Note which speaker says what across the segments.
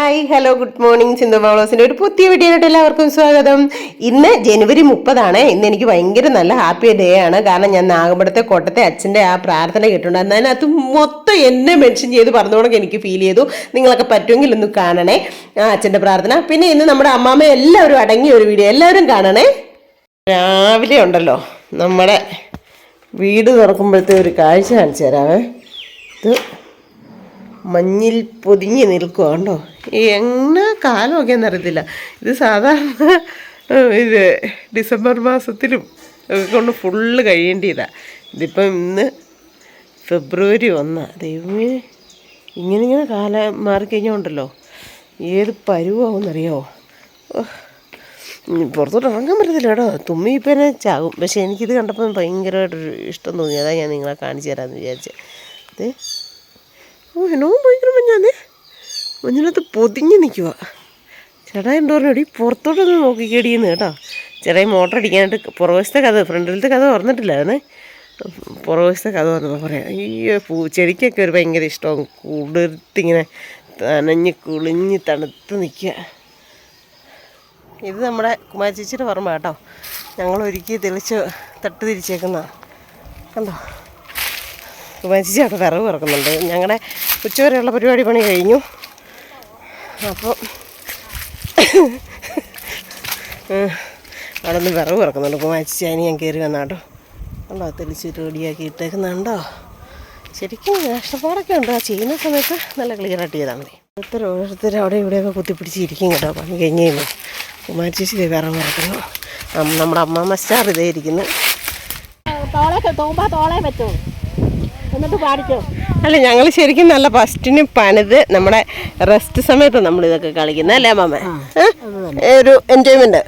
Speaker 1: Hi hello good morning. Sindhu പൗളോസിന്റെ ഒരു പുതിയ വീഡിയോയിലോട്ട് എല്ലാവർക്കും സ്വാഗതം. ഇന്ന് ജനുവരി 30 ഇന്ന് എനിക്ക് ഭയങ്കര നല്ല ഹാപ്പി ഡേ ആണ്. കാരണം ഞാൻ നാഗമ്പടത്തെ കോട്ടത്തെ അച്ഛൻ്റെ ആ പ്രാർത്ഥന കേട്ടിട്ടുണ്ട്. അതിനകത്ത് മൊത്തം എന്നെ മെൻഷൻ ചെയ്ത് പറഞ്ഞോളൊക്കെ എനിക്ക് ഫീൽ ചെയ്തു. നിങ്ങളൊക്കെ പറ്റുമെങ്കിൽ ഒന്ന് കാണണേ ആ അച്ഛൻ്റെ പ്രാർത്ഥന. പിന്നെ ഇന്ന് നമ്മുടെ അമ്മാമ്മ എല്ലാവരും അടങ്ങിയ ഒരു വീഡിയോ, എല്ലാവരും കാണണേ. രാവിലെ ഉണ്ടല്ലോ നമ്മുടെ വീട് തുറക്കുമ്പോഴത്തെ ഒരു കാഴ്ച കാണിച്ചു തരാവേ. ഇത് മഞ്ഞിൽ പൊതിഞ്ഞ് നിൽക്കുക കണ്ടോ. എങ്ങനെ കാലമൊക്കെ എന്നറിയത്തില്ല. ഇത് സാധാരണ ഇത് ഡിസംബർ മാസത്തിലും ഒക്കെ കൊണ്ട് ഫുള്ള് കഴിയേണ്ടതാണ്. ഇതിപ്പം ഇന്ന് ഫെബ്രുവരി 1. ദൈവമേ, ഇങ്ങനെ കാലം മാറിക്കഴിഞ്ഞാൽ ഉണ്ടല്ലോ ഏത് പരുവാകുമെന്നറിയാമോ. പുറത്തോട്ട് ഇറങ്ങാൻ പറ്റത്തില്ല കേട്ടോ. തുമ്മി ഇപ്പം എന്നെ ചാകും. പക്ഷേ എനിക്കിത് കണ്ടപ്പോൾ ഭയങ്കരമായിട്ടൊരു ഇഷ്ടം തോന്നി. അതാണ് ഞാൻ നിങ്ങളെ കാണിച്ചു തരാമെന്ന് വിചാരിച്ചത്. അതെ, എന്നോ ഭയങ്കര മഞ്ഞാന്നേ. മഞ്ഞിനകത്ത് പൊതിഞ്ഞ് നിൽക്കുക. ചേട്ടാ എന്തോ പറഞ്ഞോടി പുറത്തോട്ടൊന്ന് നോക്കിക്കേടിയെന്ന് കേട്ടോ. ചേട്ടാ മോട്ടർ അടിക്കാനായിട്ട് പുറവശത്തെ കഥ, ഫ്രണ്ടിലത്തെ കഥ തുറന്നിട്ടില്ലായിരുന്നേ. പുറവശത്തെ കഥ തുറന്നപ്പോൾ പറയാം, അയ്യോ ചെടിക്കൊക്കെ ഒരു ഭയങ്കര ഇഷ്ടവും. കുളിർത്തിങ്ങനെ നനഞ്ഞ് കുളിഞ്ഞ് തണുത്ത് നിൽക്കുക. ഇത് നമ്മുടെ കുമാരി ചേച്ചിയുടെ പറമ്പ കേട്ടോ. ഞങ്ങൾ ഒരുക്കി തെളിച്ച് തട്ട് തിരിച്ചേക്കുന്നതാണ് കണ്ടോ. കുമാരി ചേച്ചി അവിടെ വിറവ് ഇറക്കുന്നുണ്ട്. ഞങ്ങളുടെ ഉച്ചവരെയുള്ള പരിപാടി പണി കഴിഞ്ഞു. അപ്പോൾ അവിടെ നിന്ന് വിറവ് ഇറക്കുന്നുണ്ട്. കുമാരി ചേച്ചി അതിന് ഞാൻ കയറി വന്നാട്ടോ. കണ്ടോ തെളിച്ചിട്ട് റെഡിയാക്കി ഇട്ടേക്കുന്നുണ്ടോ. ശരിക്കും കഷ്ടപ്പാടൊക്കെ ഉണ്ട്. ആ ചെയ്യുന്ന സമയത്ത് നല്ല ക്ലിയറായിട്ട് ചെയ്താൽ മതി. ഓരോരുത്തർ അവിടെ ഇവിടെയൊക്കെ കുത്തിപ്പിടിച്ചിരിക്കും കേട്ടോ. പണി കഴിഞ്ഞ് കഴിയുമ്പോൾ കുമാരി ചേച്ചി ഇതേ വിറവ് ഇറക്കുന്നു. നമ്മുടെ അമ്മ സ്റ്റാർ ഇതേ ഇരിക്കുന്നു. അല്ല, ഞങ്ങൾ ശരിക്കും നല്ല ഫസ്റ്റിന് പണിത് നമ്മുടെ റെസ്റ്റ് സമയത്ത് നമ്മൾ ഇതൊക്കെ കളിക്കുന്നത് അല്ലേ അമ്മ? ഒരു എൻജോയ്മെന്റ്.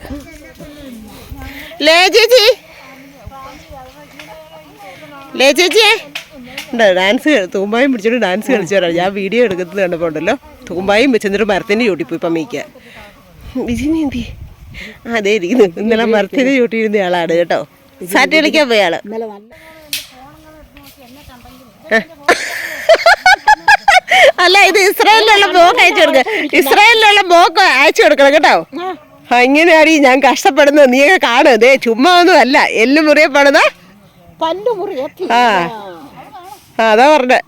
Speaker 1: ലേ ചേച്ചിയെ ഡാൻസ് തൂമ്പായും പിടിച്ചിട്ട് ഡാൻസ് കളിച്ചു തരാം. ഞാൻ വീഡിയോ എടുക്കുന്നത് കണ്ടപ്പോൾ ഉണ്ടല്ലോ തൂമ്പായും വെച്ചെന്നിട്ട് മരത്തിൻ്റെ ചൂട്ടിപ്പോയി പമ്മിക്കുക. വിജിനി എന്തി അതേ ഇരിക്കുന്നു. ഇന്നലെ മരത്തിൻ്റെ ചൂട്ടിയിരുന്ന ആളാണ് കേട്ടോ. സാറ്റ് കളിക്കാൻ പോയ ആള്. അല്ല, ഇത് ഇസ്രായേലിലുള്ള ബ്ലോക്ക് അയച്ചു കൊടുക്കുക. ഇസ്രായേലിലുള്ള ബ്ലോക്ക് അയച്ചു കൊടുക്കണം കേട്ടോ. ഇങ്ങനെയാണ് ഞാൻ കഷ്ടപ്പെടുന്നത്. നീയൊക്കെ കാണുന്നതേ ചുമ്മാ ഒന്നും അല്ല. എല്ലും മുറിയപ്പെടുന്ന അതാ പറഞ്ഞേ.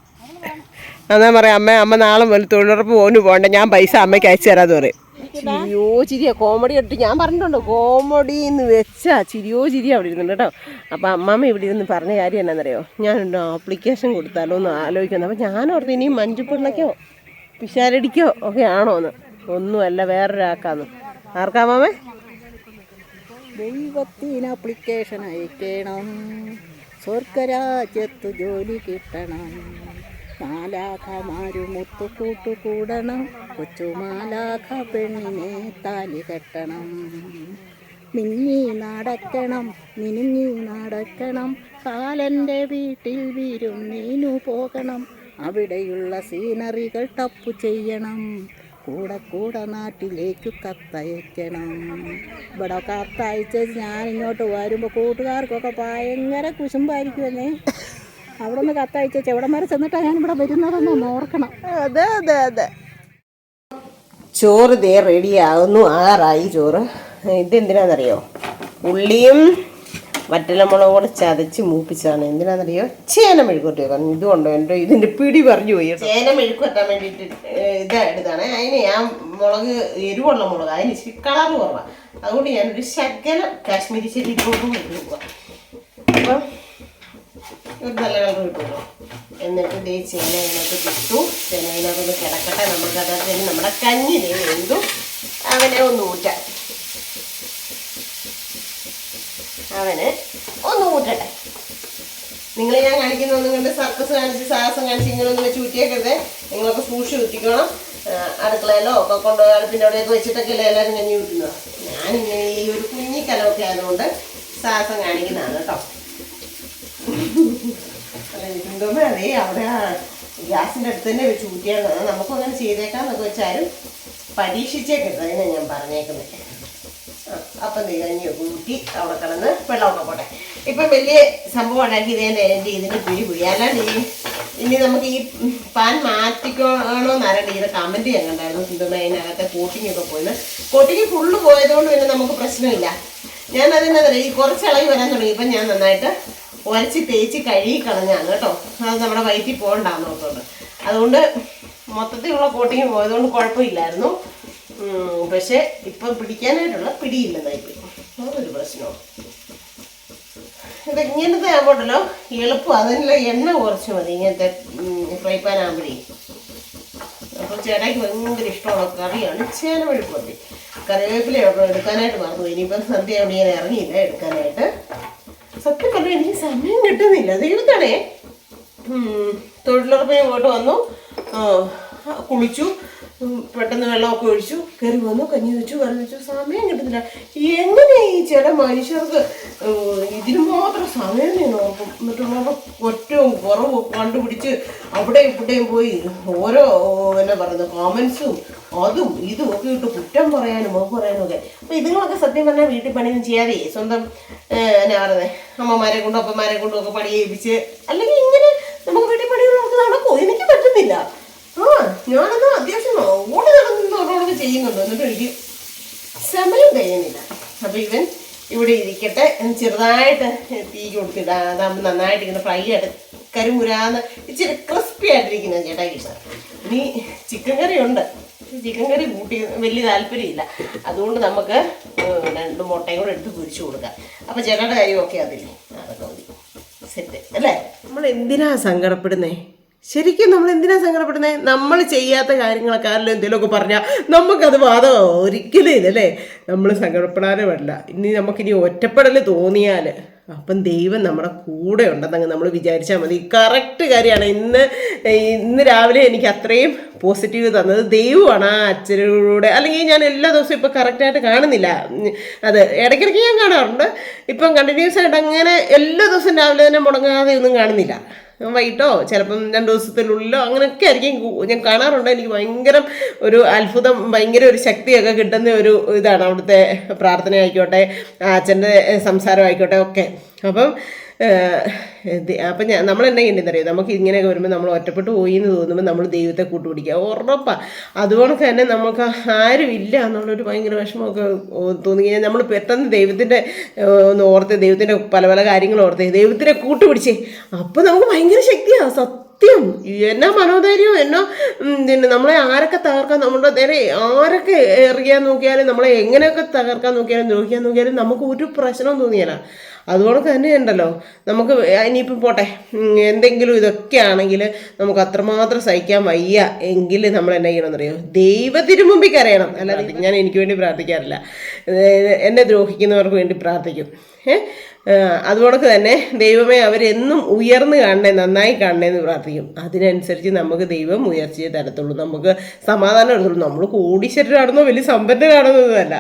Speaker 1: അതാ പറയാം, അമ്മ നാളെ മുതൽ തൊഴിലുറപ്പ് പോകണ്ട, ഞാൻ പൈസ അമ്മയ്ക്ക് അയച്ചു തരാമെന്ന് പറയും. ചിരിയോ ചിരിയാ കോമഡി ഇട്ട് ഞാൻ പറഞ്ഞിട്ടുണ്ട്. കോമഡി എന്ന് വെച്ചാ ചിരിയോ ചിരിയാ അവിടെ ഇരുന്നുണ്ട് കേട്ടോ. അപ്പം അമ്മാമ്മ ഇവിടെ ഇരുന്ന് പറഞ്ഞ കാര്യം എന്നാണെന്നറിയോ, ഞാനുണ്ട് ആപ്ലിക്കേഷൻ കൊടുത്താലോ എന്ന് ആലോചിക്കുന്നത്. അപ്പം ഞാനോർത്ത് ഇനിയും മഞ്ജുപിള്ളക്കോ പിശാരടിക്കോ ഒക്കെ ആണോ എന്ന്. ഒന്നുമല്ല, വേറൊരാക്കാന്ന്. ആർക്കാ അമ്മാമ്മേ?
Speaker 2: ദൈവത്തിന് ആപ്ലിക്കേഷൻ അയക്കണം, സ്വർഗരാജ്യത്ത് ജോലി കിട്ടണം, മാലാഖമാരും ഒത്തുകൂട്ടു കൂടണം, കൊച്ചുമാലാഖ പെണ്ണിനെ താലി കെട്ടണം, മിന്നി നടക്കണം മിനുങ്ങി നടക്കണം, കാലൻ്റെ വീട്ടിൽ വിരുന്നീനു പോകണം, അവിടെയുള്ള സീനറികൾ ടപ്പു ചെയ്യണം, കൂടെ നാട്ടിലേക്ക് കത്തയക്കണം. ഇവിടെ കത്തയച്ച് ഞാൻ ഇങ്ങോട്ട് വരുമ്പോൾ കൂട്ടുകാർക്കൊക്കെ ഭയങ്കര കുശുമ്പായിരിക്കുമെന്നേ. അവിടെ നിന്ന് കത്തയച്ച ചെവിടം വരെ ചെന്നിട്ടാണ് ഞാനിവിടെ വരുന്നതെന്നൊന്ന് ഓർക്കണം.
Speaker 1: അതെ. ചോറ് ദേ റെഡിയാകുന്നു. ആറായി ചോറ്. ഇതെന്തിനാണെന്നറിയോ? ഉള്ളിയും വറ്റലമുളകും കൂടെ ചതച്ച് മൂപ്പിച്ചാണ്. എന്തിനാണെന്നറിയോ? ചേന മെഴുക്കുവരട്ടി വെക്കാൻ. ഇതുകൊണ്ടോ എൻ്റെ ഇതിൻ്റെ പിടി പറഞ്ഞു പോയി. ചേന മെഴുക്കുവരട്ടാൻ വേണ്ടിയിട്ട് ഇതാണ്. അതിന് ഞാൻ മുളക് എരിവുള്ള മുളക്, അതിന് ഇച്ചിരി കളറ് കുറവാണ്. അതുകൊണ്ട് ഞാനൊരു ശകലം കാശ്മീരി ചില്ലി പൗഡറും ഇട്ട് വെക്കുക. അപ്പം ഒരു നല്ല കളർ കിട്ടുമല്ലോ. എന്നിട്ട് ഇതേ ചേന ഇതിനകത്ത് കിട്ടു. ചേന ഇതിനകത്തൊന്ന് കിടക്കട്ടെ. നമുക്കതിനകത്ത് നമ്മുടെ കഞ്ഞി വെന്തു അവനെ ഒന്ന് ഊറ്റാം. അവന് ഒന്ന് ഊറ്റട്ടെ. നിങ്ങൾ ഞാൻ കാണിക്കുന്ന ഒന്നും കണ്ട് സർക്കസ് കാണിച്ച് സാഹസം കാണിച്ച് ഇങ്ങനൊന്നും വെച്ച് ഊറ്റിയേക്കരുത്. നിങ്ങളൊക്കെ സൂക്ഷിച്ച് ഊറ്റിക്കണം. അടുക്കളയിലോ ഒക്കെ കൊണ്ട് അടുപ്പിൻ്റെ അവിടെയൊക്കെ വെച്ചിട്ടൊക്കെ അല്ലേ എല്ലാവരും കഞ്ഞി ഊറ്റുന്നത്. ഞാനിങ്ങനെ ഈ ഒരു കുഞ്ഞിക്കലമൊക്കെ ആയതുകൊണ്ട് സാഹസം കാണിക്കുന്നതാണ് കേട്ടോ. അല്ല അതേ അവിടെ ഗ്യാസിൻ്റെ അടുത്ത് തന്നെ വെച്ച് ഊറ്റിയാൽ നമുക്കും അങ്ങനെ ചെയ്തേക്കാന്നൊക്കെ വെച്ചാലും പരീക്ഷിച്ചേക്കരുത്. അതിനാണ് ഞാൻ പറഞ്ഞേക്കുന്നത്. അപ്പം കഞ്ഞിയൊക്കെ ഊറ്റി അവിടെ കിടന്ന് വെള്ളമൊക്കെ പോട്ടെ. ഇപ്പം വലിയ സംഭവം ഉണ്ടാക്കി ഇതിൻ്റെ ഇതിന് പിടി അല്ലാണ്ട് ഇനി നമുക്ക് ഈ പാൻ മാറ്റിക്കോണോന്ന് അറിയണ്ട കമൻറ്റ് ചെയ്യാൻ കണ്ടായിരുന്നു. സിന്ധുമ അതിനകത്തെ കോട്ടിങ്ങൊക്കെ പോയത്. കോട്ടിങ് ഫുള്ള് പോയതുകൊണ്ട് പിന്നെ നമുക്ക് പ്രശ്നമില്ല. ഞാൻ അതിനകത്ത് ഈ കുറച്ച് ഇളകി വരാൻ തുടങ്ങിയപ്പോൾ ഞാൻ നന്നായിട്ട് ഉരച്ച് തേച്ച് കഴുകി കളഞ്ഞാണ് കേട്ടോ. അത് നമ്മുടെ വയറ്റിൽ പോകണ്ടാന്ന് ഓർത്തോണ്ട്. അതുകൊണ്ട് മൊത്തത്തിലുള്ള കോട്ടിങ് പോയതുകൊണ്ട് കുഴപ്പമില്ലായിരുന്നു. പക്ഷേ ഇപ്പം പിടിക്കാനായിട്ടുള്ള പിടിയില്ലെന്നായിപ്പോയി. അതൊരു പ്രശ്നമാണ്. ഇങ്ങനത്തെ ആകുമ്പോണ്ടല്ലോ എളുപ്പം. അതിനുള്ള എണ്ണ കുറച്ച് മതി ഇങ്ങനത്തെ ഫ്രൈ പാൻ ആകുമ്പോഴേ. അപ്പോൾ ചേട്ടായിക്ക് ഭയങ്കര ഇഷ്ടമുള്ള കറിയാണ് ചേനമെഴുക്കുവരട്ടി. കറിവേപ്പിലയൊക്കെ എടുക്കാനായിട്ട് മറന്നു. ഇനിയിപ്പം സന്ധ്യ അവിടെ ഞാൻ ഇറങ്ങിയില്ല എടുക്കാനായിട്ട്. സത്യം പറഞ്ഞാൽ എനിക്ക് സമയം കിട്ടുന്നില്ല. ദൈവത്താണേ. തൊഴിലുറപ്പിന് പോയിട്ട് വന്നു, കുളിച്ചു, പെട്ടെന്ന് വെള്ളമൊക്കെ ഒഴിച്ചു, കയറി വന്നു, കഞ്ഞി വെച്ചു, കറി വെച്ചു. സമയം കിട്ടുന്നില്ല. എങ്ങനെ ഈ ചില മനുഷ്യർക്ക് ഇതിന് മാത്രം സമയം നോക്കും? എന്നിട്ട് ഒറ്റവും കുറവും കണ്ടുപിടിച്ച് അവിടെ ഇവിടെയും പോയി ഓരോ എന്നാ പറയുന്നത് കമൻസും അതും ഇതും ഒക്കെ ഇട്ട് കുറ്റം പറയാനും ഒക്കെ പറയാനും ഒക്കെ. അപ്പം ഇതുങ്ങളൊക്കെ സത്യം പറഞ്ഞാൽ വീട്ടിൽ പണിയൊന്നും ചെയ്യാതെ സ്വന്തം എന്നാ പറയുന്നത് അമ്മമാരെ കൊണ്ടും അപ്പന്മാരെ കൊണ്ടും ഒക്കെ പണി ചെയ്യിപ്പിച്ച് അല്ലെങ്കിൽ ഇങ്ങനെ നമുക്ക് വീട്ടിൽ പണികളൊക്കെ നടക്കുമോ? എനിക്ക് പറ്റുന്നില്ല. ഞാനത് അത്യാവശ്യം ഓടി നടന്നോടൊക്കെ ചെയ്യുന്നുണ്ട്. എന്നിട്ട് എനിക്ക് സമയം കഴിയുന്നില്ല. അപ്പം ഇവൻ ഇവിടെ ഇരിക്കട്ടെ, ചെറുതായിട്ട് തീ കൊടുത്തിടാം. അതാകുമ്പോൾ നന്നായിട്ട് ഇങ്ങനെ ഫ്രൈ ആയിട്ട് കരിമുരാന്ന് ഇച്ചിരി ക്രിസ്പി ആയിട്ടിരിക്കുന്നത് ചേട്ടായി ഇഷ്ടം. ഇനി ചിക്കൻ കറി ഉണ്ട്. ചിക്കൻ കറി കൂട്ടി വലിയ താല്പര്യമില്ല. അതുകൊണ്ട് നമുക്ക് 2 മുട്ടയും കൂടെ എടുത്ത് പൊരിച്ചു കൊടുക്കാം. അപ്പം ചേട്ടയുടെ കാര്യമൊക്കെ അതില്ലേ, അതൊക്കെ മതി. സെറ്റ് അല്ലേ? നമ്മൾ എന്തിനാ സങ്കടപ്പെടുന്നേ? ശരിക്കും നമ്മൾ എന്തിനാ സങ്കടപ്പെടുന്നത്? നമ്മൾ ചെയ്യാത്ത കാര്യങ്ങളൊക്കെ ആരെങ്കിലും എന്തെങ്കിലുമൊക്കെ പറഞ്ഞാൽ നമുക്കത് വാദം ഒരിക്കലും ഇല്ലല്ലേ. നമ്മൾ സങ്കടപ്പെടാനേ പാടില്ല. നമുക്കിനി ഒറ്റപ്പെടൽ തോന്നിയാൽ അപ്പം ദൈവം നമ്മുടെ കൂടെ ഉണ്ടെന്നങ്ങ് നമ്മൾ വിചാരിച്ചാൽ മതി. കറക്റ്റ് കാര്യമാണ്. ഇന്ന് രാവിലെ എനിക്ക് അത്രയും പോസിറ്റീവ് തന്നത് ദൈവമാണ്. ആ അച്ഛനോടെ അല്ലെങ്കിൽ ഞാൻ എല്ലാ ദിവസവും ഇപ്പം കറക്റ്റായിട്ട് കാണുന്നില്ല. അത് ഇടയ്ക്കിടയ്ക്ക് ഞാൻ കാണാറുണ്ട്. ഇപ്പം കണ്ടിന്യൂസ് ആയിട്ട് അങ്ങനെ എല്ലാ ദിവസവും രാവിലെ തന്നെ മുടങ്ങാതെ ഒന്നും കാണുന്നില്ല. വൈകിട്ടോ ചിലപ്പം 2 ദിവസത്തിനുള്ളിലോ അങ്ങനെയൊക്കെ ആയിരിക്കും ഞാൻ കാണാറുണ്ട്. എനിക്ക് ഭയങ്കര ഒരു അത്ഭുതം, ഭയങ്കര ഒരു ശക്തിയൊക്കെ കിട്ടുന്ന ഒരു ഇതാണ് അവിടുത്തെ പ്രാർത്ഥന ആയിക്കോട്ടെ, അച്ഛൻ്റെ സംസാരം ആയിക്കോട്ടെ ഒക്കെ. അപ്പം നമ്മളെന്നെ ചെയ്യേണ്ടതെന്നറിയാം, നമുക്ക് ഇങ്ങനെയൊക്കെ വരുമ്പോൾ നമ്മൾ ഒറ്റപ്പെട്ടു പോയി എന്ന് തോന്നുമ്പോൾ നമ്മൾ ദൈവത്തെ കൂട്ടുപിടിക്കുക ഉറപ്പാണ്. അതുപോലെ തന്നെ നമുക്ക് ആരും ഇല്ല എന്നുള്ളൊരു ഭയങ്കര വിഷമമൊക്കെ തോന്നി കഴിഞ്ഞാൽ നമ്മൾ പെട്ടെന്ന് ദൈവത്തിൻ്റെ ഒന്ന് ഓർത്ത്, ദൈവത്തിൻ്റെ പല പല കാര്യങ്ങൾ ഓർത്ത് ദൈവത്തിനെ കൂട്ടുപിടിച്ചേ. അപ്പോൾ നമുക്ക് ഭയങ്കര ശക്തിയാണ്. സത്യം എന്നാ മനോധൈര്യം, എന്നാ പിന്നെ നമ്മളെ ആരൊക്കെ തകർക്കാൻ, നമ്മുടെ നേരെ ആരൊക്കെ എറിയാൻ നോക്കിയാലും, നമ്മളെ എങ്ങനെയൊക്കെ തകർക്കാൻ നോക്കിയാലും ദ്രോഹിക്കാൻ നോക്കിയാലും നമുക്ക് ഒരു പ്രശ്നവും തോന്നിയല്ല. അതുകൊണ്ട് തന്നെ ഉണ്ടല്ലോ നമുക്ക് ഇനിയിപ്പം പോട്ടെ എന്തെങ്കിലും ഇതൊക്കെ ആണെങ്കിൽ നമുക്ക് അത്രമാത്രം സഹിക്കാൻ വയ്യ എങ്കിൽ നമ്മൾ എന്നാ ചെയ്യണമെന്നറിയോ? ദൈവത്തിന് മുമ്പിൽ കരയണം. അല്ലാതെ ഞാൻ എനിക്ക് വേണ്ടി പ്രാർത്ഥിക്കാറില്ല, എന്നെ ദ്രോഹിക്കുന്നവർക്ക് വേണ്ടി പ്രാർത്ഥിക്കും. അതുപോലെ തന്നെ ദൈവമേ അവരെന്നും ഉയർന്നു കാണണേ, നന്നായി കാണണേ എന്ന് പ്രാർത്ഥിക്കും. അതിനനുസരിച്ച് നമുക്ക് ദൈവം ഉയർച്ചയെ തരത്തുള്ളൂ, നമുക്ക് സമാധാനം എടുത്തുള്ളൂ. നമ്മൾ കോടീശ്വരരാണെന്നോ വലിയ സമ്പന്നരാണെന്നൊന്നുമല്ല,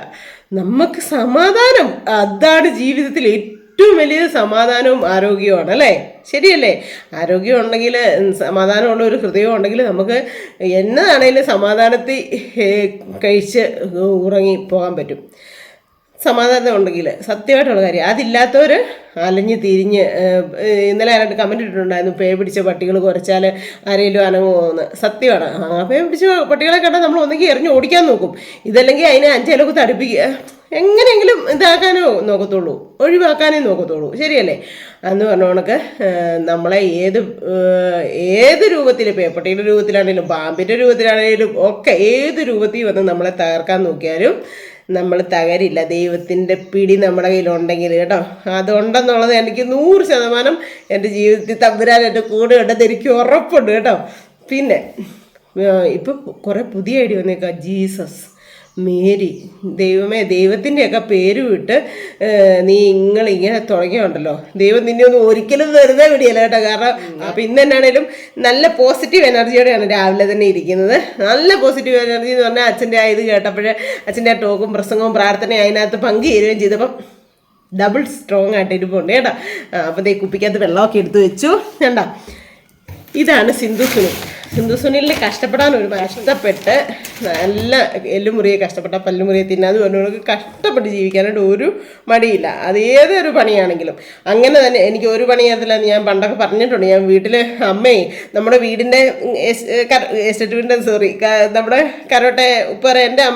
Speaker 1: നമുക്ക് സമാധാനം അതാണ് ജീവിതത്തിൽ ഏറ്റവും വലിയ സമാധാനവും ആരോഗ്യവുമാണ് അല്ലേ? ശരിയല്ലേ? ആരോഗ്യം ഉണ്ടെങ്കിൽ, സമാധാനമുള്ള ഒരു ഹൃദയം ഉണ്ടെങ്കിൽ നമുക്ക് എന്നതാണേലും സമാധാനത്തിൽ കഴിച്ച് ഉറങ്ങി പോകാൻ പറ്റും. സമാധാനം ഉണ്ടെങ്കിൽ സത്യമായിട്ടുള്ള കാര്യം. അതില്ലാത്തവർ അലഞ്ഞ് തിരിഞ്ഞ്, ഇന്നലെ ആരായിട്ട് കമൻറ്റ് ഇട്ടിട്ടുണ്ടായിരുന്നു, പേ പിടിച്ച പട്ടികൾ കുറച്ചാൽ ആരെങ്കിലും അനങ്ങുമെന്ന്. സത്യമാണ്. പേ പിടിച്ച പട്ടികളെ കണ്ടാൽ നമ്മൾ ഒന്നെങ്കിൽ എറിഞ്ഞ് ഓടിക്കാൻ നോക്കും, ഇതല്ലെങ്കിൽ അതിനെ 5 ഇലക്ക് തടിപ്പിക്കുക, എങ്ങനെയെങ്കിലും ഇതാക്കാനോ നോക്കത്തുള്ളൂ, ഒഴിവാക്കാനേ നോക്കത്തുള്ളൂ. ശരിയല്ലേ? എന്ന് പറഞ്ഞ കണക്ക് നമ്മളെ ഏത് രൂപത്തിൽ, പേപ്പട്ടിയുടെ രൂപത്തിലാണെങ്കിലും പാമ്പിൻ്റെ രൂപത്തിലാണെങ്കിലും ഒക്കെ ഏത് രൂപത്തിൽ വന്ന് നമ്മളെ തകർക്കാൻ നോക്കിയാലും നമ്മൾ തകരില്ല. ദൈവത്തിൻ്റെ പിടി നമ്മുടെ കയ്യിലുണ്ടെങ്കിൽ കേട്ടോ. അതുണ്ടെന്നുള്ളത് എനിക്ക് 100% എൻ്റെ ജീവിതത്തിൽ തമ്പുരാൻ എൻ്റെ കൂടെ ഉണ്ടെന്ന് എനിക്ക് ഉറപ്പുണ്ട് കേട്ടോ. പിന്നെ ഇപ്പം കുറേ പുതിയ ഐഡിയ വന്നേക്കാം, ജീസസ്, മേരി. ദൈവമേ, ദൈവത്തിൻ്റെയൊക്കെ പേര് വിട്ട് നിങ്ങളിങ്ങനെ തുടങ്ങിയുണ്ടല്ലോ, ദൈവം നിന്നെ ഒന്നും ഒരിക്കലും വെറുതെ വിടിയല്ല കേട്ടോ. കാരണം അപ്പം ഇന്ന് എന്നാണേലും നല്ല പോസിറ്റീവ് എനർജിയോടെയാണ് രാവിലെ തന്നെ ഇരിക്കുന്നത്. നല്ല പോസിറ്റീവ് എനർജി എന്ന് പറഞ്ഞാൽ അച്ഛൻ്റെ ആ ഇത് കേട്ടപ്പോഴേ, അച്ഛൻ്റെ ആ ടോക്കും പ്രസംഗവും പ്രാർത്ഥനയും അതിനകത്ത് പങ്കുചേരുകയും ചെയ്തപ്പം ഡബിൾ സ്ട്രോങ് ആയിട്ട് ഇരിപ്പുണ്ട് കേട്ടോ. അപ്പം കുപ്പിക്കകത്ത് വെള്ളമൊക്കെ എടുത്ത് വെച്ചു. കണ്ടോ, ഇതാണ് സിന്ധു സുനി. സിന്ധു സുനിലിന് കഷ്ടപ്പെടാൻ ഒരു കഷ്ടപ്പെട്ട് നല്ല എല്ലുമുറിയെ കഷ്ടപ്പെട്ട പല്ലുമുറിയെ തിന്നാതെ പറഞ്ഞവർക്ക് കഷ്ടപ്പെട്ട് ജീവിക്കാനായിട്ട് ഒരു മടിയില്ല. അത് ഏതൊരു പണിയാണെങ്കിലും അങ്ങനെ തന്നെ. എനിക്ക് ഒരു പണിയാത്തില്ല, ഞാൻ പണ്ടൊക്കെ പറഞ്ഞിട്ടുണ്ട്. ഞാൻ വീട്ടിൽ അമ്മയെ നമ്മുടെ വീടിൻ്റെ എസ്റ്റേറ്റ് വീടിൻ്റെ നമ്മുടെ കരോട്ടെ ഉപ്പറ എൻ്റെ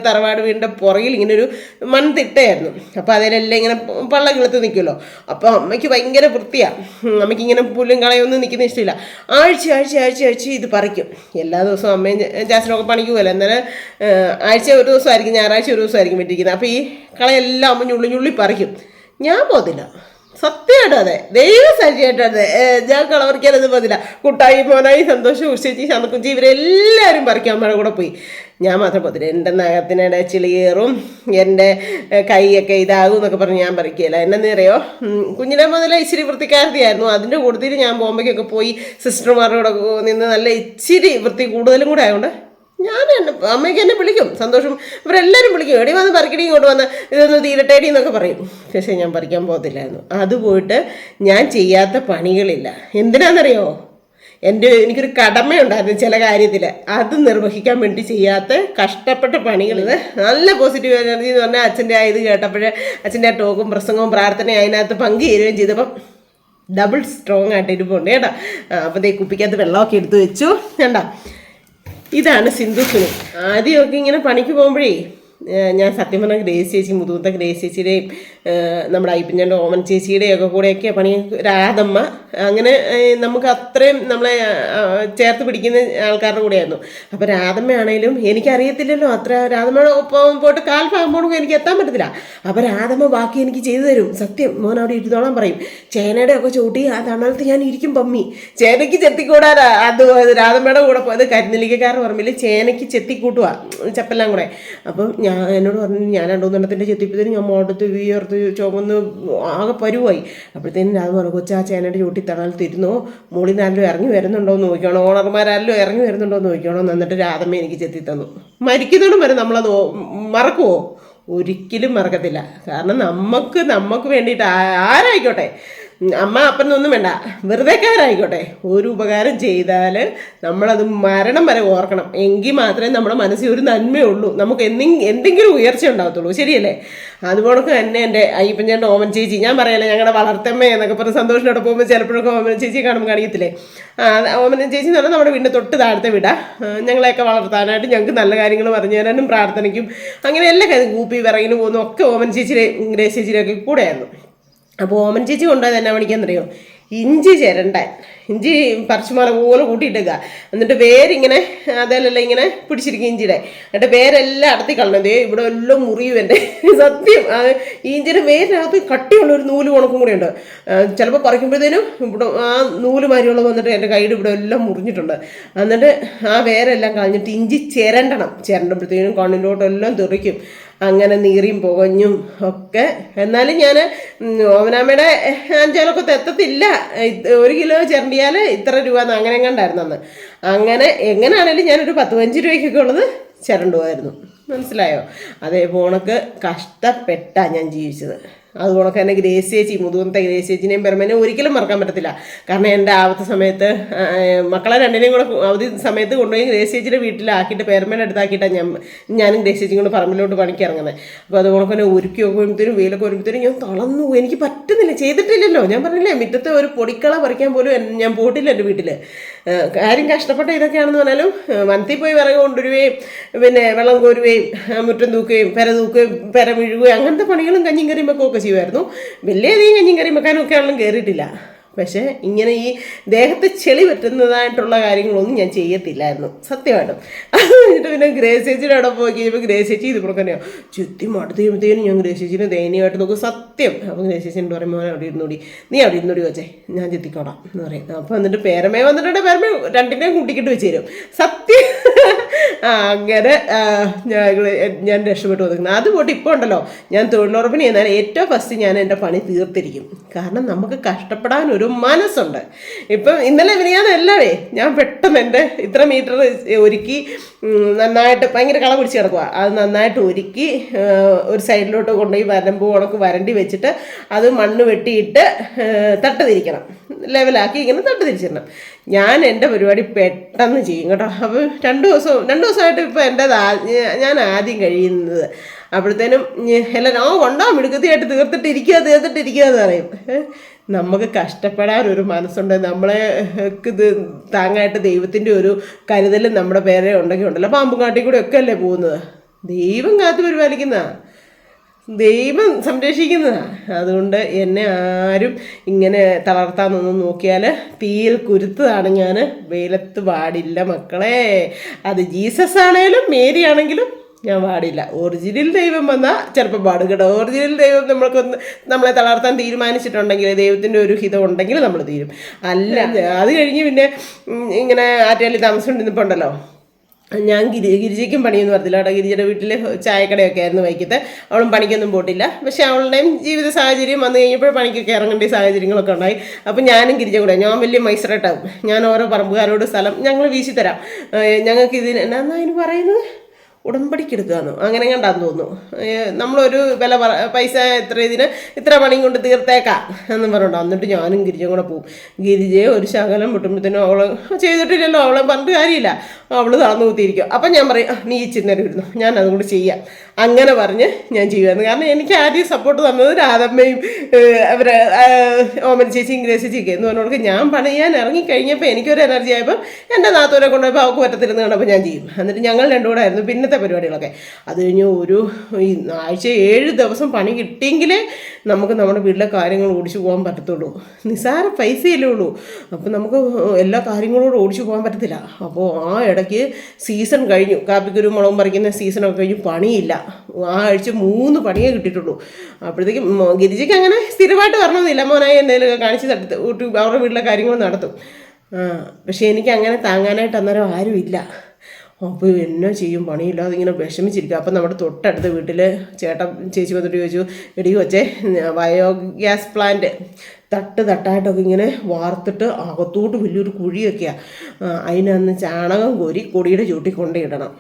Speaker 1: തറവാട് വീടിൻ്റെ പുറകിൽ ഇങ്ങനെ ഒരു മൺതിട്ടയായിരുന്നു. അപ്പോൾ അതിലെല്ലാം ഇങ്ങനെ പള്ളം കിളുത്ത് നിൽക്കുമല്ലോ. അപ്പോൾ അമ്മയ്ക്ക് ഭയങ്കര വൃത്തിയാണ്. അമ്മയ്ക്ക് ഇങ്ങനെ പുല്ലും കളയൊന്നും നിൽക്കുന്ന ഇഷ്ടമില്ല. ആഴ്ച ഇത് പറിക്കും. എല്ലാ ദിവസവും അമ്മയും ജാസിനൊക്കെ പണിക്കുമല്ലോ. എന്നാലും ആഴ്ച ഒരു ദിവസമായിരിക്കും, ഞായറാഴ്ച ഒരു ദിവസമായിരിക്കും വിട്ടിരിക്കുന്നത്. അപ്പോൾ ഈ കളയെല്ലാം അമ്മ ഞുള്ളി പറിക്കും. ഞാൻ പോകത്തില്ല, സത്യമായിട്ടും അതെ, ദൈവസാക്ഷിയായിട്ടും അതെ. ഞാൻ കളവറിക്കാനൊന്നും പോകത്തില്ല. കുട്ടായി, മോനായി, സന്തോഷം, ഉച്ചേച്ചി, ശാന്തക്കുഞ്ചി ഇവരെല്ലാവരും പറിക്കും അമ്മയുടെ കൂടെ പോയി. ഞാൻ മാത്രം പോകത്തില്ല. എൻ്റെ നഖത്തിനിടെ ചിളിയേറും, എൻ്റെ കൈയൊക്കെ ഇതാകും എന്നൊക്കെ പറഞ്ഞ് ഞാൻ പറിക്കുകയില്ല. എന്നെന്ന് അറിയോ, കുഞ്ഞിനെ മുതലേ ഇച്ചിരി വൃത്തിക്കാരത്തിയായിരുന്നു. അതിൻ്റെ കൂടുതൽ ഞാൻ ബോംബെക്കൊക്കെ പോയി സിസ്റ്റർമാരുടെ കൂടെ നിന്ന് നല്ല ഇച്ചിരി വൃത്തി കൂടുതലും കൂടെ ആയതുകൊണ്ട് അമ്മയ്ക്ക് എന്നെ വിളിക്കും, സന്തോഷം ഇവരെല്ലാവരും വിളിക്കും, എടി വന്ന് പറിക്കടി, ഇങ്ങോട്ട് വന്ന് ഇതൊന്ന് തീരട്ടേടി എന്നൊക്കെ പറയും. പക്ഷേ ഞാൻ പറിക്കാൻ പോകത്തില്ലായിരുന്നു. അത് പോയിട്ട് ഞാൻ ചെയ്യാത്ത പണികളില്ല. എന്തിനാണെന്നറിയോ, എനിക്കൊരു കടമയുണ്ടായിരുന്നു ചില കാര്യത്തിൽ, അത് നിർവഹിക്കാൻ വേണ്ടി ചെയ്യാത്ത കഷ്ടപ്പെട്ട പണികളിത്. നല്ല പോസിറ്റീവ് എനർജി എന്ന് പറഞ്ഞാൽ അച്ഛൻ്റെ ഇത് കേട്ടപ്പോഴേ അച്ഛൻ്റെ ആ ടോക്കും പ്രസംഗവും പ്രാർത്ഥനയും അതിനകത്ത് പങ്കുചേരുകയും ചെയ്തപ്പം ഡബിൾ സ്ട്രോങ് ആയിട്ട് ഇരിപ്പുണ്ട് കേട്ടോ. അപ്പോൾ ദേ കുപ്പിക്കകത്ത് വെള്ളമൊക്കെ എടുത്ത് വെച്ചു. കണ്ടോ, ഇതാണ് സിന്ധു സുനിൽ. ആദ്യമൊക്കെ ഇങ്ങനെ പണിക്ക് പോകുമ്പോഴേ ഞാൻ സത്യം പറഞ്ഞാൽ ഗ്രേസ് ചേച്ചി, മുതുകുത്ത ഗ്രേസ് ചേച്ചിയുടെയും നമ്മുടെ അയ്യപ്പൻ്റെ ഓമൻ ചേച്ചിയുടെയും ഒക്കെ കൂടെയൊക്കെ പണി, രാധമ്മ, അങ്ങനെ നമുക്ക് അത്രയും നമ്മളെ ചേർത്ത് പിടിക്കുന്ന ആൾക്കാരുടെ കൂടെയായിരുന്നു. അപ്പോൾ രാധമ്മയാണേലും എനിക്കറിയത്തില്ലല്ലോ അത്ര, രാധമ്മയുടെ ഒപ്പം പോയിട്ട് കാൽഭാഗം എനിക്ക് എത്താൻ പറ്റത്തില്ല. അപ്പോൾ രാധമ്മ ബാക്കി എനിക്ക് ചെയ്തു തരും. സത്യം, മോൻ അവിടെ ഇരുന്നോളാൻ പറയും. ചേനയുടെ ഒക്കെ ചൂട്ടി ആ തണലത്ത് ഞാൻ ഇരിക്കും പമ്മി. ചേനയ്ക്ക് ചെത്തിക്കൂടാനാ അത് രാധമ്മയുടെ കൂടെ പോയത്. കരിനെല്ലിക്കാരുടെ പറമ്പിൽ ചേനയ്ക്ക് ചെത്തിക്കൂട്ടുക ചപ്പെല്ലാം കൂടെ. അപ്പം എന്നോട് പറഞ്ഞു, ഞാൻ 2-3 ചെത്തിപ്പത്തേനും ഞാൻ മോടത്ത് വിയർത്ത് ചുമന്ന് ആകെ പരുവായി. അപ്പോഴത്തേനും രാധ പറഞ്ഞു, കൊച്ചാ ചേനയുടെ ചൂട്ടി തണലത്തിരുന്നോ, മുകളിൽ നിന്ന് ആരെങ്കിലും ഇറങ്ങി വരുന്നുണ്ടോ എന്ന് നോക്കിക്കോണോ, ഓണർമാരെല്ലാം ഇറങ്ങി വരുന്നുണ്ടോ എന്ന് നോക്കിക്കോണോ. എന്നിട്ട് രാധമ്മ എനിക്ക് ചെത്തി തന്നു. മരിക്കുന്നതും വരെ നമ്മളത് മറക്കുമോ? ഒരിക്കലും മറക്കത്തില്ല. കാരണം നമുക്ക് വേണ്ടിയിട്ട് ആരായിക്കോട്ടെ, അമ്മ അപ്പനൊന്നും വേണ്ട, വെറുതെക്കാരായിക്കോട്ടെ, ഒരു ഉപകാരം ചെയ്താൽ നമ്മളത് മരണം വരെ ഓർക്കണം. എങ്കിൽ മാത്രമേ നമ്മുടെ മനസ്സിൽ ഒരു നന്മയുള്ളൂ, നമുക്ക് എന്തെങ്കിലും ഉയർച്ച ഉണ്ടാകത്തുള്ളൂ. ശരിയല്ലേ? അതുപോലെ തന്നെ എൻ്റെ അയ്യപ്പൻ്റെ ഓമൻ ചേച്ചി, ഞാൻ പറയല്ലേ ഞങ്ങളുടെ വളർത്തമ്മ എന്നൊക്കെ പറഞ്ഞ് സന്തോഷത്തോടെ പോകുമ്പോൾ ചിലപ്പോഴൊക്കെ ഓമൻ ചേച്ചി കാണുമ്പോൾ കാണിക്കത്തില്ലേ. ഓമൻ ചേച്ചി എന്ന് പറഞ്ഞാൽ നമ്മുടെ വീടിൻ്റെ തൊട്ട് താഴത്തെ വീടാ. ഞങ്ങളെയൊക്കെ വളർത്താനായിട്ട് ഞങ്ങൾക്ക് നല്ല കാര്യങ്ങൾ പറഞ്ഞു തരാനും പ്രാർത്ഥനയ്ക്കും അങ്ങനെ എല്ലാ കാര്യം കൂപ്പി വിറകിന് പോകുന്നു ഒക്കെ ഓമൻ ചേച്ചിയുടെ ഗ്രേസ് ചേച്ചിയുടെയൊക്കെ കൂടെയായിരുന്നു. അപ്പോൾ ഓമൻ ചേച്ചി കൊണ്ടുപോയത് എന്നാ പണിക്കാന്നറിയോ, ഇഞ്ചി ചിരണ്ടാൻ. ഇഞ്ചി പറിച്ചുമാല പോലെ കൂട്ടിയിട്ടേക്കുക. എന്നിട്ട് വേരിങ്ങനെ അതേലെല്ലാം ഇങ്ങനെ പിടിച്ചിരിക്കും ഇഞ്ചിയുടെ. എന്നിട്ട് വേരെല്ലാം അടത്തി കളഞ്ഞത്. ഇവിടെ എല്ലാം മുറിയും എൻ്റെ സത്യം. ഈ ഇഞ്ചിയുടെ വേരിനകത്ത് കട്ടിയുള്ളൊരു നൂല് കണക്കും കൂടെ ഉണ്ട്. ചിലപ്പോൾ പറിക്കുമ്പോഴത്തേനും ഇവിടെ ആ നൂല് മാരിയുള്ളത് വന്നിട്ട് എൻ്റെ കൈയുടെ ഇവിടെ എല്ലാം മുറിഞ്ഞിട്ടുണ്ട്. എന്നിട്ട് ആ വേരെല്ലാം കളഞ്ഞിട്ട് ഇഞ്ചി ചിരണ്ടുമ്പോഴത്തേനും കണ്ണിലോട്ടെല്ലാം തെറിക്കും. അങ്ങനെ നീറിയും പുകഞ്ഞും ഒക്കെ. എന്നാലും ഞാൻ ഓമനാമ്മയുടെ അഞ്ചാലൊക്കെ എത്തത്തില്ല. 1 കിലോ ചിരണ്ടിയാൽ ഇത്ര രൂപ അങ്ങനെ എങ്ങാണ്ടായിരുന്നു അന്ന്. അങ്ങനെ എങ്ങനെയാണേലും ഞാനൊരു 10-15 രൂപയ്ക്കൊക്കെ ഉള്ളത് ചിരണ്ടുമായിരുന്നു. മനസ്സിലായോ? അതേ പോണക്ക് കഷ്ടപ്പെട്ടാണ് ഞാൻ ജീവിച്ചത്. അതുകൊണ്ടൊക്കെ തന്നെ ഗ്രേസ് ചേച്ചി, മുതുകുന്നത്തെ ഗ്രേസ് ചേച്ചിനെയും പെരമനെ ഒരിക്കലും മറക്കാൻ പറ്റത്തില്ല. കാരണം എൻ്റെ ആവത്തെ സമയത്ത് മക്കളെ രണ്ടിനെയും കൂടെ അവധി സമയത്ത് കൊണ്ടുപോയി ഗ്രേസ് ചേച്ചിയുടെ വീട്ടിലാക്കിയിട്ട് പെരമേനെ അടുത്താക്കിയിട്ടാണ് ഞാനും ഗ്രേസ് ചേച്ചിയും കൂടെ പറമ്പിലോട്ട് പണിക്ക് ഇറങ്ങുന്നത്. അപ്പോൾ അതുകൊണ്ടൊക്കെ തന്നെ ഒരുക്കിയൊക്കെ വരുമ്പോഴത്തേനും വെയിലൊക്കെ വരുമ്പോഴത്തേനും ഞാൻ തളർന്നു. എനിക്ക് പറ്റുന്നില്ല, ചെയ്തിട്ടില്ലല്ലോ. ഞാൻ പറഞ്ഞില്ലേ, മുറ്റത്തെ ഒരു പൊടിക്കള പറിക്കാൻ പോലും ഞാൻ പോയിട്ടില്ല എൻ്റെ വീട്ടിൽ. കാര്യം കഷ്ടപ്പെട്ട ഇതൊക്കെയാണെന്ന് പറഞ്ഞാലും വനത്തിൽ പോയി വിറക് കൊണ്ടുവരികയും പിന്നെ വെള്ളം കോരുകയും മുറ്റം തൂക്കുകയും പെര തൂക്കുകയും പെര വീഴുകയും അങ്ങനത്തെ പണികളും കഞ്ഞിയും കറിയും വെക്കുകയൊക്കെ ചെയ്യുമായിരുന്നു. വലിയധികം കഞ്ഞിയും കറിയും വെക്കാനും ഒക്കെ ആണെങ്കിലും കയറിയിട്ടില്ല. പക്ഷേ ഇങ്ങനെ ഈ ദേഹത്ത് ചെളി പറ്റുന്നതായിട്ടുള്ള കാര്യങ്ങളൊന്നും ഞാൻ ചെയ്യത്തില്ലായിരുന്നു സത്യമായിട്ടും. അത് കഴിഞ്ഞിട്ട് പിന്നെ ഗ്രേസ് ചേച്ചിയുടെ അവിടെ പോയി കഴിഞ്ഞപ്പോൾ ഗ്രേസ് ചേച്ചി ഇത് തന്നെയോ ചുറ്റി മടുത്ത് കഴിയുമ്പോഴത്തേനും ഞാൻ ഗ്രേസ് ചേച്ചിനെ ദയനീയമായിട്ട് നോക്കും സത്യം. അപ്പോൾ ഗ്രേസ് ചേച്ചിനോട് പറയുമ്പോൾ അവിടെ ഇരുന്നൂടി, നീ അവിടെ ഇരുന്നൂടി വെച്ചേ, ഞാൻ ചെത്തിക്കോളാം എന്ന് പറയും. അപ്പോൾ എന്നിട്ട് പേരമേ വന്നിട്ടുണ്ട്, പേരമേ രണ്ടിനെയും കൂട്ടിക്കിട്ട് വെച്ച് തരും സത്യം. അങ്ങനെ ഞാൻ രക്ഷപ്പെട്ടു വന്നിരിക്കുന്നത്. അതുകൊണ്ട് ഇപ്പോൾ ഉണ്ടല്ലോ, ഞാൻ തൊഴിലുറപ്പിന് ചെന്നാൽ ഏറ്റവും ഫസ്റ്റ് ഞാൻ എൻ്റെ പണി തീർത്തിരിക്കും. കാരണം നമുക്ക് കഷ്ടപ്പെടാൻ ഒരു മനസ്സുണ്ട്. ഇപ്പം ഇന്നലെ വിനിയാന്നല്ലാവേ ഞാൻ പെട്ടെന്ന് എൻ്റെ ഇത്ര മീറ്റർ ഒരുക്കി നന്നായിട്ട് ഭയങ്കര കള പിടിച്ച് കിടക്കുക. അത് നന്നായിട്ട് ഒരുക്കി ഒരു സൈഡിലോട്ട് കൊണ്ടുപോയി വരമ്പ് ഉണക്ക് വരണ്ടി വെച്ചിട്ട് അത് മണ്ണ് വെട്ടിയിട്ട് തട്ട് തിരിക്കണം, ലെവലാക്കി ഇങ്ങനെ തട്ട് തിരിച്ചിടണം. ഞാൻ എൻ്റെ പരിപാടി പെട്ടെന്ന് ചെയ്യും കേട്ടോ. അപ്പോൾ രണ്ട് ദിവസമായിട്ട് ഇപ്പോൾ ഞാൻ ആദ്യം കഴിയുന്നത്. അപ്പോഴത്തേനും എല്ലാവരും കൊണ്ടോ മിടുക്കത്തിയായിട്ട് തീർത്തിട്ടിരിക്കുക എന്ന് പറയും. നമുക്ക് കഷ്ടപ്പെടാൻ ഒരു മനസ്സുണ്ട്, നമ്മളെ ഇത് താങ്ങായിട്ട് ദൈവത്തിൻ്റെ ഒരു കരുതലും നമ്മുടെ പേരെ ഉണ്ടെങ്കിൽ ഉണ്ടല്ലോ. പാമ്പും കാട്ടി കൂടെ ഒക്കെ അല്ലേ പോകുന്നത്. ദൈവം കാത്തു പരിപാലിക്കുന്നതാണ്, ദൈവം സംരക്ഷിക്കുന്നതാണ്. അതുകൊണ്ട് എന്നെ ആരും ഇങ്ങനെ തളർത്താമെന്നൊന്നും നോക്കിയാൽ തീയിൽ കുരുത്തതാണ് ഞാൻ. വെയിലത്ത് പാടില്ല മക്കളെ. അത് ജീസസ് ആണേലും മേരി ആണെങ്കിലും ഞാൻ പാടില്ല. ഒറിജിനൽ ദൈവം വന്നാൽ ചിലപ്പോൾ പാടും കേട്ടോ. ഒറിജിനൽ ദൈവം നമ്മളെ തളർത്താൻ തീരുമാനിച്ചിട്ടുണ്ടെങ്കിൽ, ദൈവത്തിൻ്റെ ഒരു ഹിതം ഉണ്ടെങ്കിൽ നമ്മൾ തീരും. അല്ല അത് കഴിഞ്ഞ് പിന്നെ ഇങ്ങനെ ആറ്റുകാലിൽ താമസിച്ചുകൊണ്ടിരുന്നപ്പോൾ ഉണ്ടല്ലോ, ഞാൻ ഗിരിജയ്ക്കും പണിയെന്ന് പറഞ്ഞില്ല കേട്ടോ. ഗിരിജയുടെ വീട്ടിൽ ചായക്കടയൊക്കെ ആയിരുന്നു വൈകിട്ട്. അവളും പണിക്കൊന്നും പോയിട്ടില്ല. പക്ഷേ അവളുടെയും ജീവിത സാഹചര്യം വന്നു കഴിഞ്ഞപ്പോൾ പണിക്കൊക്കെ ഇറങ്ങേണ്ട സാഹചര്യങ്ങളൊക്കെ ഉണ്ടായി. അപ്പം ഞാനും ഗിരിജ കൂടെ, ഞാൻ വലിയ മൈസറട്ടാവും. ഞാൻ ഓരോ പറമ്പുകാരോട് സ്ഥലം ഞങ്ങൾ വീശി തരാം, ഞങ്ങൾക്ക് ഇതിന് എന്നാ അതിന് പറയുന്നത്, ഉടമ്പടിക്കെടുക്കുകയെന്നോ അങ്ങനെ കണ്ടാന്ന് തോന്നുന്നു. നമ്മളൊരു പൈസ ഇത്ര പണിയും കൊണ്ട് തീർത്തേക്കാം എന്ന് പറഞ്ഞിട്ടോ. എന്നിട്ട് ഞാനും ഗിരിജയും കൂടെ പോവും. ഗിരിജയെ ഒരു ശകലം വിട്ടുമ്പോഴത്തേനും അവൾ ചെയ്തിട്ടില്ലല്ലോ, അവളെ പറഞ്ഞിട്ട് കാര്യമില്ല, അവൾ താഴ്ന്നു കുത്തിയിരിക്കും. അപ്പം ഞാൻ പറയും, നീ ഇച്ചിരി ഇരുന്നു, ഞാൻ അതും കൂടി ചെയ്യാം. അങ്ങനെ പറഞ്ഞ് ഞാൻ ചെയ്യുമായിരുന്നു. കാരണം എനിക്ക് ആദ്യം സപ്പോർട്ട് തന്നത് രാധമ്മയും അവരെ ഓമന ചേച്ചിയും ഗ്രേസി ചേച്ചിയൊക്കെ എന്ന് പറഞ്ഞവർക്ക് ഞാൻ പണിയാൻ ഇറങ്ങിക്കഴിഞ്ഞപ്പോൾ എനിക്കൊരു എനർജി ആയപ്പോൾ എൻ്റെ നാത്തൂരെ കൊണ്ടുപോയപ്പോൾ അവൾക്ക് പറ്റത്തിരുന്ന് കണ്ടപ്പോൾ ഞാൻ ചെയ്യും. എന്നിട്ട് ഞങ്ങൾ രണ്ടും കൂടെ ആയിരുന്നു പിന്നത്തെ പരിപാടികളൊക്കെ. അത് കഴിഞ്ഞ് ഈ ആഴ്ച 7 ദിവസം പണി കിട്ടിയെങ്കിലേ നമുക്ക് നമ്മുടെ വീട്ടിലെ കാര്യങ്ങൾ ഓടിച്ചു പോകാൻ പറ്റത്തുള്ളൂ. നിസ്സാര പൈസയല്ലേ ഉള്ളൂ. അപ്പോൾ നമുക്ക് എല്ലാ കാര്യങ്ങളോടും ഓടിച്ചു പോകാൻ പറ്റത്തില്ല. അപ്പോൾ ആ ഇടയ്ക്ക് സീസൺ കഴിഞ്ഞു, കാപ്പിക്കുരു മുളകും പറിക്കുന്ന സീസണൊക്കെ കഴിഞ്ഞു, പണിയില്ല. ആ ആഴ്ച 3 പണിയേ കിട്ടിയിട്ടുള്ളൂ. അപ്പോഴത്തേക്കും ഗിരിജയ്ക്ക് അങ്ങനെ സ്ഥിരമായിട്ട് വരണമെന്നില്ല, മോനായി എന്തെങ്കിലുമൊക്കെ കാണിച്ച് അവരുടെ വീട്ടിലെ കാര്യങ്ങൾ നടത്തും. പക്ഷേ എനിക്ക് അങ്ങനെ താങ്ങാനായിട്ട് അന്നേരം ആരുമില്ല. അപ്പോൾ എന്നോ ചെയ്യും, പണിയില്ലാതെ ഇങ്ങനെ വിഷമിച്ചിരിക്കുക. അപ്പം നമ്മുടെ തൊട്ടടുത്ത വീട്ടിൽ ചേച്ചി വന്നിട്ട് ചോദിച്ചു, എടി കൊച്ചേ ബയോഗ്യാസ് പ്ലാന്റ് തട്ടായിട്ടൊക്കെ ഇങ്ങനെ വാർത്തിട്ട് അകത്തോട്ട് വലിയൊരു കുഴിയൊക്കെയാണ്, അതിനന്ന് ചാണകം കോരി കൊടിയുടെ ചൂട്ടി കൊണ്ടിടണം,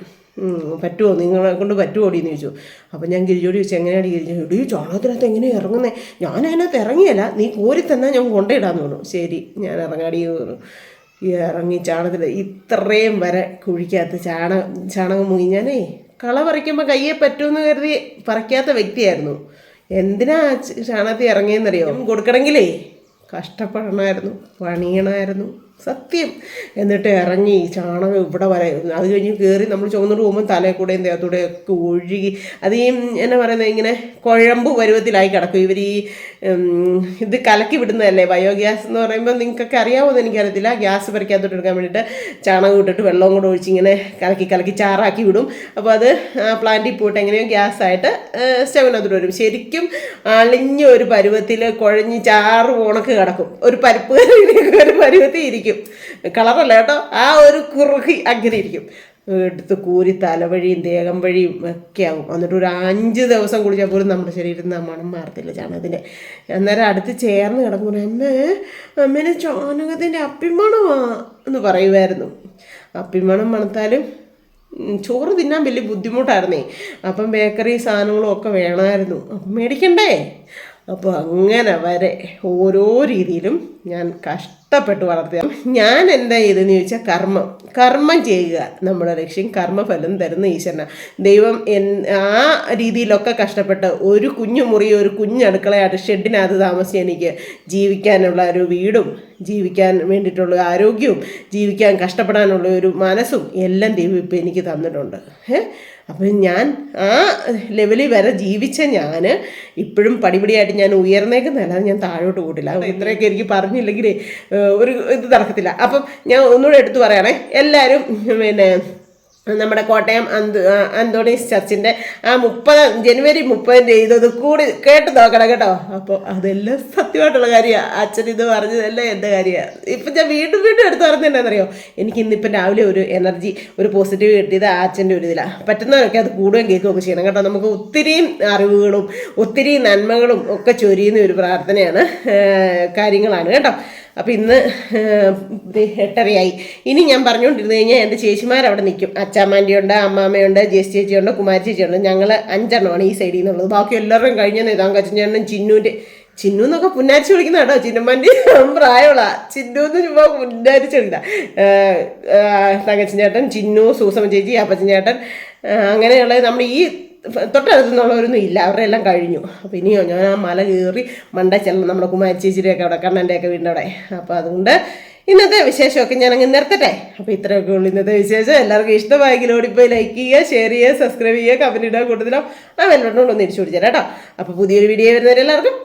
Speaker 1: പറ്റുമോ, നിങ്ങളെ കൊണ്ട് പറ്റുമോ എന്ന് ചോദിച്ചു. അപ്പം ഞാൻ ഗിരിജോട് ചോദിച്ചു, എങ്ങനെയാണ് ഗിരിജ? എടി ചാണകത്തിനകത്ത് എങ്ങനെയാണ് ഇറങ്ങുന്നത്? ഞാൻ അതിനകത്ത് ഇറങ്ങിയല്ല, നീ കോരി തന്നാൽ ഞാൻ കൊണ്ടിടാന്ന് പറഞ്ഞു. ശരി ഞാൻ ഇറങ്ങാടി പറഞ്ഞു. ഇറങ്ങി ചാണകത്തിൽ ഇത്രയും വരെ കുഴിക്കകത്ത് ചാണകം മുങ്ങി. ഞാനേ കള പറിക്കുമ്പോൾ കയ്യെ പറ്റുമെന്ന് കരുതി പറിക്കാത്ത വ്യക്തിയായിരുന്നു. എന്തിനാ ചാണകത്തിൽ ഇറങ്ങിയെന്നറിയോ? കൊടുക്കണമെങ്കിലേ കഷ്ടപ്പെടണമായിരുന്നു, പണിയണമായിരുന്നു, സത്യം. എന്നിട്ട് ഇറങ്ങി ചാണകം ഇവിടെ വരെ, അത് കഴിഞ്ഞ് കയറി നമ്മൾ ചുവന്നോട്ട് പോകുമ്പോൾ തലയിൽ കൂടെയും ദേഹത്തൂടെ ഒക്കെ ഒഴുകി, അത് ഈ എന്നാ പറയുന്നത്, ഇങ്ങനെ കുഴമ്പ് പരുവത്തിലായി കിടക്കും. ഇവർ ഈ ഇത് കലക്കി വിടുന്നതല്ലേ ബയോഗ്യാസ് എന്ന് പറയുമ്പോൾ. നിങ്ങൾക്കൊക്കെ അറിയാമോന്ന് എനിക്കറിയത്തില്ല. ഗ്യാസ് പറിക്കാത്തോട്ട് എടുക്കാൻ വേണ്ടിയിട്ട് ചാണകം ഇട്ടിട്ട് വെള്ളവും കൂടെ ഒഴിച്ച് ഇങ്ങനെ കലക്കി ചാറാക്കി വിടും. അപ്പോൾ അത് പ്ലാന്റിൽ പോയിട്ട് എങ്ങനെയോ ഗ്യാസായിട്ട് സ്റ്റവിനകത്തോട്ട് വരും. ശരിക്കും അളിഞ്ഞ ഒരു പരുവത്തിൽ കുഴഞ്ഞ് ചാറ് ഉണക്ക് കിടക്കും. ഒരു പരിപ്പ് ഒരു പരുവത്തിൽ ഇരിക്കും. കളറല്ല കേട്ടോ, ആ ഒരു കുറുകി അങ്ങനെ ഇരിക്കും. എടുത്ത് കൂരി തലവഴിയും ദേഹം വഴിയും ഒക്കെ ആകും. എന്നിട്ട് ഒരു 5 ദിവസം കുടിച്ചാൽ പോലും നമ്മുടെ ശരീരത്തിൽ നിന്ന് മണം മാറത്തില്ല ചാണകത്തിൻ്റെ. അന്നേരം അടുത്ത് ചേർന്ന് കിടക്കും, അമ്മേനെ ചാണകത്തിൻ്റെ അപ്പിമണമാ എന്ന് പറയുമായിരുന്നു. അപ്പിമണം മണത്താലും ചോറ് തിന്നാൻ വലിയ ബുദ്ധിമുട്ടായിരുന്നേ. അപ്പം ബേക്കറി സാധനങ്ങളും ഒക്കെ വേണമായിരുന്നു, അപ്പം മേടിക്കണ്ടേ. അപ്പോൾ അങ്ങനെ വരെ ഓരോ രീതിയിലും ഞാൻ കഷ്ടപ്പെട്ട് വളർത്തിയ. ഞാൻ എന്താ ചെയ്തെന്ന് ചോദിച്ചാൽ കർമ്മം ചെയ്യുക നമ്മുടെ ലക്ഷ്യം. കർമ്മഫലം തരുന്ന ഈശ്വരന ദൈവം. ആ രീതിയിലൊക്കെ കഷ്ടപ്പെട്ട് ഒരു കുഞ്ഞു മുറി, ഒരു കുഞ്ഞടുക്കളയായിട്ട് ഷെഡിനകത്ത് താമസിച്ച് എനിക്ക് ജീവിക്കാനുള്ള ഒരു വീടും, ജീവിക്കാൻ വേണ്ടിയിട്ടുള്ള ആരോഗ്യവും, ജീവിക്കാൻ കഷ്ടപ്പെടാനുള്ള ഒരു മനസ്സും എല്ലാം ദൈവം ഇപ്പം എനിക്ക് തന്നിട്ടുണ്ട്. അപ്പം ഞാൻ ആ ലെവലിൽ വരെ ജീവിച്ച ഞാൻ ഇപ്പോഴും പടിപടിയായിട്ട് ഞാൻ ഉയർന്നേക്കുന്നതല്ല, ഞാൻ താഴോട്ട് പോയിട്ടില്ല. ഇത്രയൊക്കെ എനിക്ക് പറഞ്ഞില്ലെങ്കിൽ ഒരു ഇത് നടക്കത്തില്ല. അപ്പം ഞാൻ ഒന്നുകൂടെ എടുത്തു പറയുകയാണെ, എല്ലാവരും പിന്നെ നമ്മുടെ കോട്ടയം അന്തോണീസ് ചർച്ചിൻ്റെ ആ ജനുവരി 30 ഇതൊത് കൂടി കേട്ട് നോക്കണം കേട്ടോ. അപ്പോൾ അതെല്ലാം സത്യമായിട്ടുള്ള കാര്യമാണ്. അച്ഛൻ ഇത് പറഞ്ഞതെല്ലാം എൻ്റെ കാര്യമാണ്. ഇപ്പം ഞാൻ വീണ്ടും എടുത്ത് പറഞ്ഞിട്ടുണ്ടെന്നറിയോ, എനിക്ക് ഇന്നിപ്പം രാവിലെ ഒരു എനർജി, ഒരു പോസിറ്റീവ് കിട്ടിയത് ആ അച്ഛൻ്റെ ഒരു ഇതിലാണ്. പറ്റുന്നവരൊക്കെ അത് കൂടുകയും കേൾക്കുകയൊക്കെ ചെയ്യണം കേട്ടോ. നമുക്ക് ഒത്തിരിയും അറിവുകളും ഒത്തിരി നന്മകളും ഒക്കെ ചൊരിയുന്ന ഒരു പ്രാർത്ഥനയാണ്, കാര്യങ്ങളാണ് കേട്ടോ. അപ്പോൾ ഇന്ന് 8:30 ഇനി ഞാൻ പറഞ്ഞുകൊണ്ടിരുന്നു കഴിഞ്ഞാൽ എൻ്റെ ചേച്ചിമാരവിടെ നിൽക്കും. അച്ചാമ്മാൻ്റെയുണ്ട്, അമ്മാമ്മയുണ്ട്, ജേസ് ചേച്ചിയുണ്ട്, കുമാരി ചേച്ചിയുണ്ട്. ഞങ്ങൾ 5 ഈ സൈഡിൽ നിന്നുള്ളത്. ബാക്കി എല്ലാവരും കഴിഞ്ഞെന്ന് ഇതാ കച്ചഞ്ചേട്ടനും ചിന്നു എന്നൊക്കെ പുന്നാരിച്ച് വിളിക്കുന്ന കേട്ടോ. ചിന്നമ്മൻ്റെ പ്രായമുള്ള ചിന്നു എന്ന് ചുമ്മാ പുന്നാരിച്ചില്ല. തങ്കച്ചൻ ചേട്ടൻ, ചിന്നു, സൂസമ്മ ചേച്ചി, അപ്പച്ചൻ ചേട്ടൻ, അങ്ങനെയുള്ള നമ്മൾ ഈ തൊട്ടടുത്തു നിന്നുള്ളവരൊന്നും ഇല്ല, അവരുടെ എല്ലാം കഴിഞ്ഞു. അപ്പോൾ ഇനിയോ ഞാൻ ആ മല കയറി മണ്ട ചെല്ലണം, നമ്മുടെ കുമാരി ചേച്ചിയുടെയൊക്കെ അവിടെ, കണ്ണൻ്റെയൊക്കെ വീടിൻ്റെ അവിടെ. അപ്പോൾ അതുകൊണ്ട് ഇന്നത്തെ വിശേഷമൊക്കെ ഞാൻ അങ്ങ് നിർത്തട്ടെ. അപ്പോൾ ഇത്രയൊക്കെ ഉള്ളൂ ഇന്നത്തെ വിശേഷം. എല്ലാവർക്കും ഇഷ്ടമായെങ്കിൽ ഓടിപ്പോയി ലൈക്ക് ചെയ്യുക, ഷെയർ ചെയ്യുക, സബ്സ്ക്രൈബ് ചെയ്യുക, കമൻറ്റ് ഇടുക, കൂട്ടത്തിലോ ആ വെല്ലോട്ടോണ്ടൊന്ന് തിരിച്ചു പിടിച്ചാൽ കേട്ടോ. അപ്പോൾ പുതിയൊരു വീഡിയോ വരുന്നവരെല്ലാവർക്കും